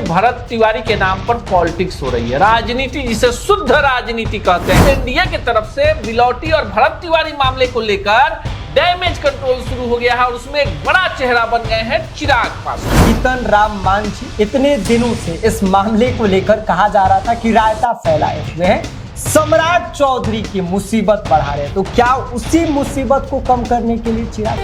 भरत तिवारी के नाम पर पॉलिटिक्स हो रही है, राजनीति जिसे शुद्ध राजनीति कहते हैं। एनडीए की तरफ से बिलौटी और भरत तिवारी मामले को लेकर डैमेज कंट्रोल शुरू हो गया है और उसमें एक बड़ा चेहरा बन गए हैं चिराग पासवान। जीतन राम मांझी इतने दिनों से इस मामले को लेकर कहा जा रहा था कि रायता फैलाए हुए हैं, सम्राट चौधरी की मुसीबत बढ़ा रहे हैं। तो क्या उसी मुसीबत को कम करने के लिए चिराग,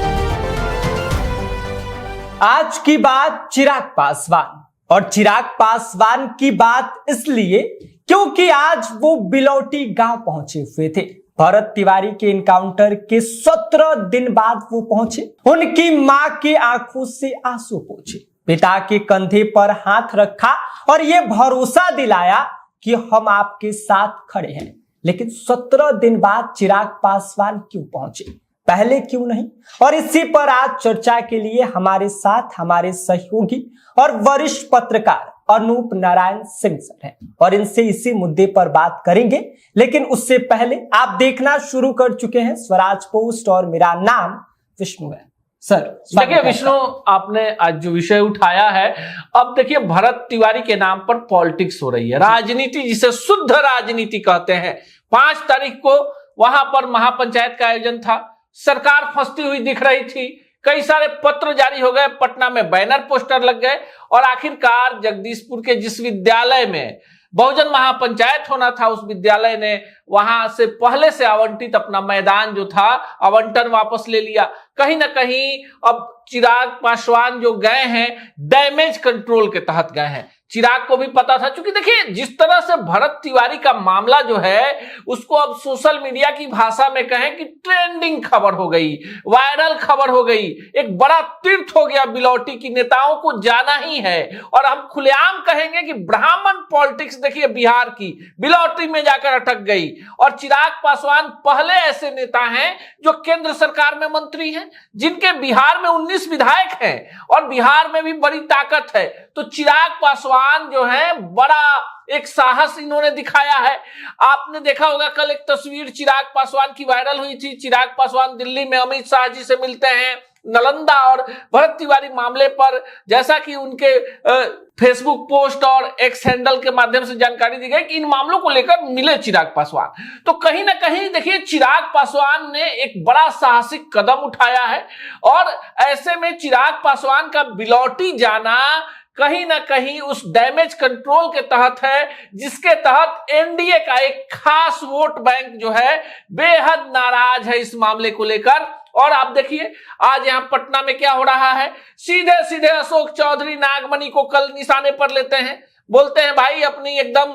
आज की बात चिराग पासवान, और चिराग पासवान की बात इसलिए क्योंकि आज वो बिलौटी गांव पहुंचे हुए थे। भरत तिवारी के इनकाउंटर के 17 दिन बाद वो पहुंचे। उनकी मां की आंखों से आंसू पोंछे, पिता के कंधे पर हाथ रखा और ये भरोसा दिलाया कि हम आपके साथ खड़े हैं। लेकिन 17 दिन बाद चिराग पासवान क्यों पहुंचे, पहले क्यों नहीं? और इसी पर आज चर्चा के लिए हमारे साथ हमारे सहयोगी और वरिष्ठ पत्रकार अनूप नारायण सिंह सर हैं और इनसे इसी मुद्दे पर बात करेंगे। लेकिन उससे पहले आप देखना शुरू कर चुके हैं स्वराज पोस्ट और मेरा नाम विष्णु है। सर देखिए विष्णु, आपने आज जो विषय उठाया है, अब देखिए भरत तिवारी के नाम पर पॉलिटिक्स हो रही है, राजनीति जिसे शुद्ध राजनीति कहते हैं। 5 तारीख को वहां पर महापंचायत का आयोजन था, सरकार फंसती हुई दिख रही थी, कई सारे पत्र जारी हो गए, पटना में बैनर पोस्टर लग गए और आखिरकार जगदीशपुर के जिस विद्यालय में बहुजन महापंचायत होना था, उस विद्यालय ने वहां से पहले से आवंटित अपना मैदान जो था आवंटन वापस ले लिया। कहीं ना कहीं अब चिराग पासवान जो गए हैं डैमेज कंट्रोल के तहत गए हैं। चिराग को भी पता था, क्योंकि देखिए जिस तरह से भरत तिवारी का मामला जो है उसको अब सोशल मीडिया की भाषा में कहें कि ट्रेंडिंग खबर हो गई, वायरल खबर हो गई, एक बड़ा तीर्थ हो गया बिलौटी की नेताओं को जाना ही है। और हम खुलेआम कहेंगे कि ब्राह्मण पॉलिटिक्स देखिए बिहार की बिलौटी में जाकर अटक गई। और चिराग पासवान पहले ऐसे नेता हैं जो केंद्र सरकार में मंत्री हैं, जिनके बिहार में 19 विधायक हैं और बिहार में भी बड़ी ताकत है। तो चिराग पासवान जो है बड़ा एक साहस इन्होंने दिखाया है। आपने देखा होगा कल एक तस्वीर चिराग पासवान की वायरल हुई थी। चिराग पासवान दिल्ली में अमित शाह जी से मिलते हैं, नालंदा और भरत तिवारी मामले पर जैसा कि उनके फेसबुक पोस्ट और एक्स हैंडल के माध्यम से जानकारी दी गई कि इन मामलों को लेकर मिले चिराग पासवान। तो कहीं ना कहीं देखिए चिराग पासवान ने एक बड़ा साहसिक कदम उठाया है और ऐसे में चिराग पासवान का बिलौटी जाना कहीं ना कहीं उस डैमेज कंट्रोल के तहत है, जिसके तहत एनडीए का एक खास वोट बैंक जो है बेहद नाराज है इस मामले को लेकर। और आप देखिए आज यहां पटना में क्या हो रहा है, सीधे सीधे अशोक चौधरी नागमणि को कल निशाने पर लेते हैं, बोलते हैं भाई अपनी एकदम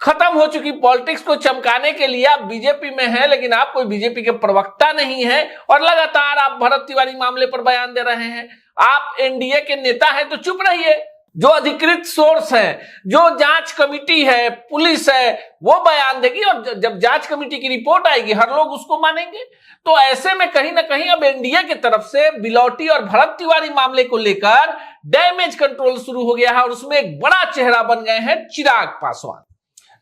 खत्म हो चुकी पॉलिटिक्स को चमकाने के लिए आप बीजेपी में हैं, लेकिन आप कोई बीजेपी के प्रवक्ता नहीं है और लगातार आप भरत तिवारी मामले पर बयान दे रहे हैं। आप एनडीए के नेता हैं तो चुप रहिए। जो अधिकृत सोर्स है, जो जांच कमेटी है, पुलिस है, वो बयान देगी और जब जांच कमेटी की रिपोर्ट आएगी हर लोग उसको मानेंगे। तो ऐसे में कहीं ना कहीं अब एनडीए की तरफ से बिलौटी और भरत तिवारी मामले को लेकर डैमेज कंट्रोल शुरू हो गया है और उसमें एक बड़ा चेहरा बन गए हैं चिराग पासवान।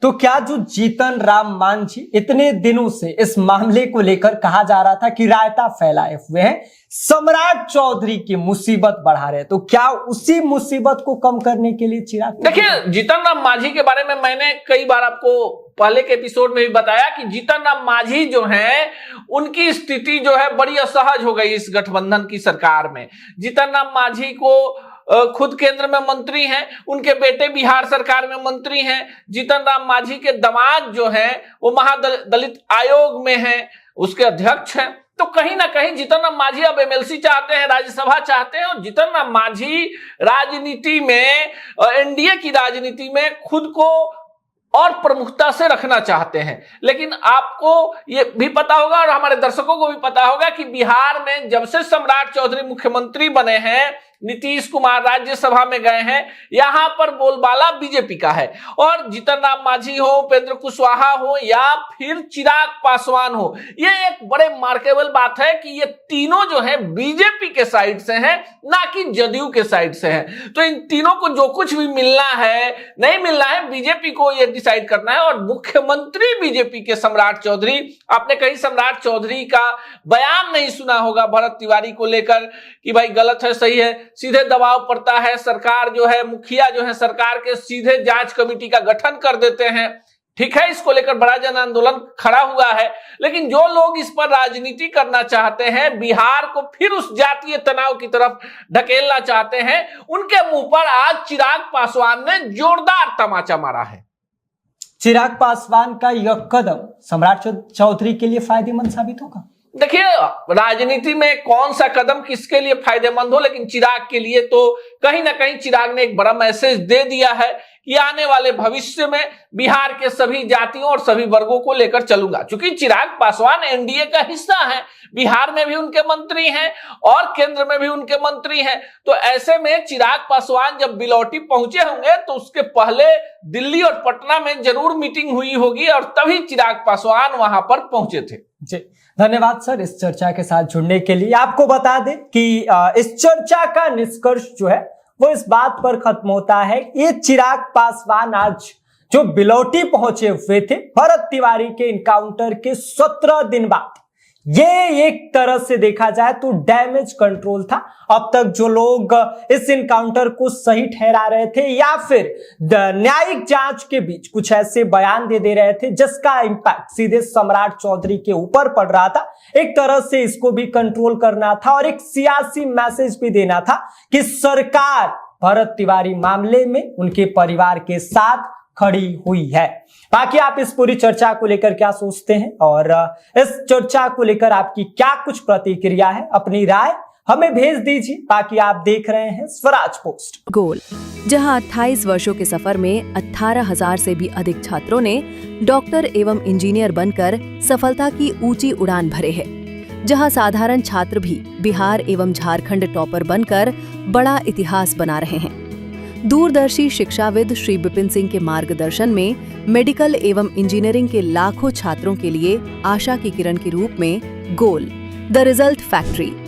तो क्या जो जीतन राम मांझी इतने दिनों से इस मामले को लेकर कहा जा रहा था कि रायता फैलाए हुए हैं, सम्राट चौधरी की मुसीबत बढ़ा रहे हैं, तो क्या उसी मुसीबत को कम करने के लिए चिराग, देखिए जीतन राम मांझी के बारे में मैंने कई बार आपको पहले के एपिसोड में भी बताया कि जीतन राम मांझी जो है उनकी स्थिति जो है बड़ी असहज हो गई इस गठबंधन की सरकार में। जीतन राम मांझी को खुद केंद्र में मंत्री हैं, उनके बेटे बिहार सरकार में मंत्री हैं, जीतन राम मांझी के दामाद जो हैं वो महादलित आयोग में हैं, उसके अध्यक्ष हैं। तो कहीं ना कहीं जीतन राम मांझी अब एमएलसी चाहते हैं, राज्यसभा चाहते हैं और जीतन राम मांझी राजनीति में, एनडीए की राजनीति में खुद को और प्रमुखता से रखना चाहते हैं। लेकिन आपको ये भी पता होगा और हमारे दर्शकों को भी पता होगा कि बिहार में जब से सम्राट चौधरी मुख्यमंत्री बने हैं, नीतीश कुमार राज्यसभा में गए हैं, यहां पर बोलबाला बीजेपी का है। और जीतन राम मांझी हो, उपेंद्र कुशवाहा हो या फिर चिराग पासवान हो, ये एक बड़े मार्केबल बात है कि ये तीनों जो है बीजेपी के साइड से हैं, ना कि जदयू के साइड से हैं। तो इन तीनों को जो कुछ भी मिलना है नहीं मिलना है बीजेपी को ये डिसाइड करना है। और मुख्यमंत्री बीजेपी के सम्राट चौधरी, आपने कहीं सम्राट चौधरी का बयान नहीं सुना होगा भरत तिवारी को लेकर कि भाई गलत है सही है। सीधे दबाव पड़ता है, सरकार जो है, मुखिया जो है सरकार के सीधे जांच कमेटी का गठन कर देते हैं। ठीक है, इसको लेकर बड़ा जन आंदोलन खड़ा हुआ है, लेकिन जो लोग इस पर राजनीति करना चाहते हैं, बिहार को फिर उस जातीय तनाव की तरफ ढकेलना चाहते हैं, उनके मुंह पर आज चिराग पासवान ने जोरदार तमाचा मारा है। चिराग पासवान का यह कदम सम्राट चौधरी के लिए फायदेमंद साबित होगा? देखिए, राजनीति में कौन सा कदम किसके लिए फायदेमंद हो, लेकिन चिराग के लिए तो कहीं ना कहीं चिराग ने एक बड़ा मैसेज दे दिया है कि आने वाले भविष्य में बिहार के सभी जातियों और सभी वर्गों को लेकर चलूंगा। क्योंकि चिराग पासवान एनडीए का हिस्सा है, बिहार में भी उनके मंत्री हैं और केंद्र में भी उनके मंत्री हैं, तो ऐसे में चिराग पासवान जब बिलौटी पहुंचे होंगे तो उसके पहले दिल्ली और पटना में जरूर मीटिंग हुई होगी और तभी चिराग पासवान वहां पर पहुंचे थे। जी धन्यवाद सर इस चर्चा के साथ जुड़ने के लिए। आपको बता दें कि इस चर्चा का निष्कर्ष जो है वो इस बात पर खत्म होता है, ये चिराग पासवान आज जो बिलौटी पहुंचे हुए थे भरत तिवारी के इनकाउंटर के 17 दिन बाद, ये एक तरह से देखा जाए तो डैमेज कंट्रोल था। अब तक जो लोग इस इनकाउंटर को सही ठहरा रहे थे या फिर न्यायिक जांच के बीच कुछ ऐसे बयान दे रहे थे जिसका इंपैक्ट सीधे सम्राट चौधरी के ऊपर पड़ रहा था, एक तरह से इसको भी कंट्रोल करना था और एक सियासी मैसेज भी देना था कि सरकार भरत तिवारी मामले में उनके परिवार के साथ खड़ी हुई है। बाकी आप इस पूरी चर्चा को लेकर क्या सोचते हैं और इस चर्चा को लेकर आपकी क्या कुछ प्रतिक्रिया है, अपनी राय हमें भेज दीजिए। बाकी आप देख रहे हैं स्वराज पोस्ट। गोल, जहां 28 वर्षों के सफर में 18,000 से भी अधिक छात्रों ने डॉक्टर एवं इंजीनियर बनकर सफलता की ऊंची उड़ान भरे है, जहां साधारण छात्र भी बिहार एवं झारखंड टॉपर बनकर बड़ा इतिहास बना रहे हैं। दूरदर्शी शिक्षाविद श्री विपिन सिंह के मार्गदर्शन में मेडिकल एवं इंजीनियरिंग के लाखों छात्रों के लिए आशा की किरण के रूप में गोल, द रिजल्ट फैक्ट्री